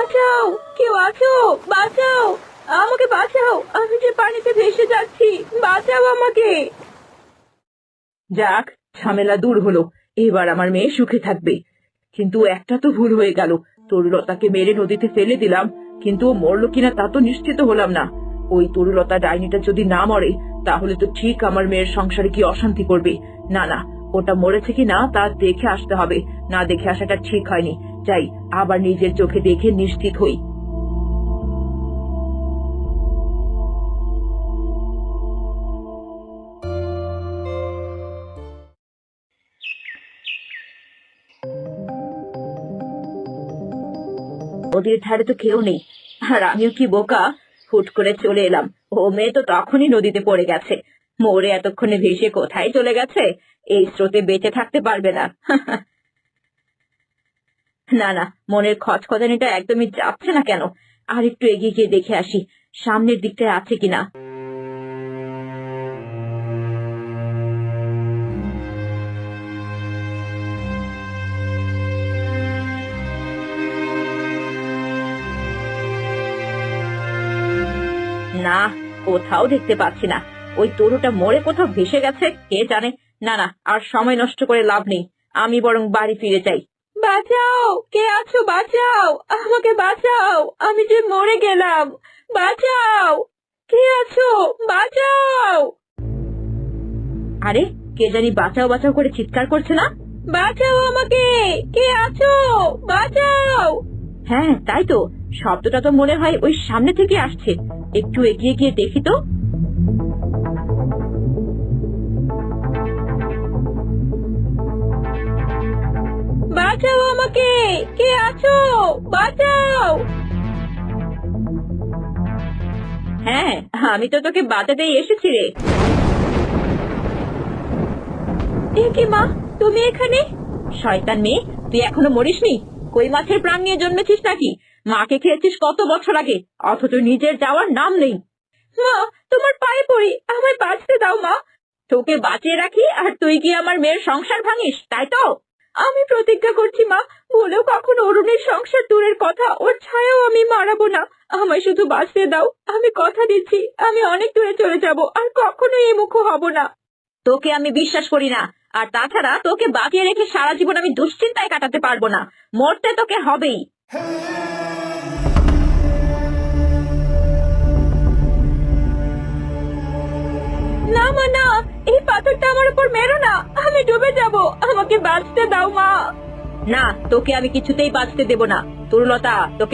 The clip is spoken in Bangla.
বাঁচাও, কেউ আছো? বাঁচাও, আমাকে বাঁচাও, আমি যে পানিতে ভেসে যাচ্ছি, বাঁচাও আমাকে। যাক, ঝামেলা দূর হলো। এবার আমার মেয়ে সুখে থাকবে। কিন্তু একটা তো ভুল হয়ে গেল, তরুলতাকে মেরে নদীতে ফেলে দিলাম, কিন্তু ও মরলো কিনা তা তো নিশ্চিত হলাম না। ওই তরুলতা ডাইনিটা যদি না মরে, তাহলে তো ঠিক আমার মেয়ের সংসারে কি অশান্তি করবে। না না, ওটা মরেছে কি না তা দেখে আসতে হবে, না দেখে আসাটা ঠিক হয়নি। যাই, আবার নিজের চোখে দেখে নিশ্চিত হই। নদীর ধারে তো কেউ নেই, আর আমিও কি বোকা, হুট করে চলে এলাম। ও মেয়ে তো তখনই নদীতে পড়ে গেছে। মরে এতক্ষণে ভেসে কোথায় চলে গেছে, এই স্রোতে বেঁচে থাকতে পারবে না। না না, মনের খচখচানিটা একদমই যাচ্ছে না কেন। আর একটু এগিয়ে গিয়ে দেখে আসি সামনের দিকটায় আছে কিনা। না, কোথাও দেখতে পাচ্ছি না। ওই তরুটা মরে কোথাও ভেসে গেছে কে জানে। না না, আর সময় নষ্ট করে লাভ নেই, আমি বরং বাড়ি ফিরে যাই। বাঁচাও, কে আছো? বাঁচাও, আমাকে বাঁচাও, আমি যে মরে গেলাম। বাঁচাও, কে আছো? বাঁচাও। আরে, কে জানি বাঁচাও বাঁচাও করে চিৎকার করছে না? বাঁচাও আমাকে, কে আছো? বাঁচাও। হ্যাঁ, তাই তো, শব্দটা তো মনে হয় ওই সামনে থেকে আসছে। একটু এগিয়ে গিয়ে দেখি তো। বাঁচাও আমাকে, কে আছো? বাঁচাও। হ্যাঁ, আমি তো তোকে বাঁচাতেই এসেছি রে। এ কি মা, তুমি এখানে? শয়তান মেয়ে, তুই এখনো মরিসনি? কই মাছের প্রাণ নিয়ে জন্মেছিস নাকি? মাকে খেয়েছিস কত বছর আগে, অথচ নিজের যাওয়ার নাম নেই। মা, তোমার পায়ে পড়ি, আমায় বাঁচতে দাও মা। তোকে বাঁচিয়ে রাখি আর তুই কি আমার মেয়ের সংসার ভাঙিস, তাই তো? আমি প্রতিজ্ঞা করছি মা, বলেও কখনো অরুণের সংসার দূরের কথা, ওর ছায়াও আমি মারাবো না। আমায় শুধু বাঁচতে দাও, আমি কথা দিচ্ছি আমি অনেক দূরে চলে যাব, আর কখনোই এই মুখো হব না। তোকে আমি বিশ্বাস করি না, আর তাছাড়া তোকে বাঁচিয়ে রেখে সারা জীবন আমি দুশ্চিন্তায় কাটাতে পারবো না। মরতে তোকে হবেই। না মা, না, এই পাথরটা আমার উপর মেরো না, আমি ডুবে যাব, আমাকে বাঁচতে দাও মা। না, তোকে আমি কিছুতেই বাঁচতে দেব না। তরুলতা, তোকে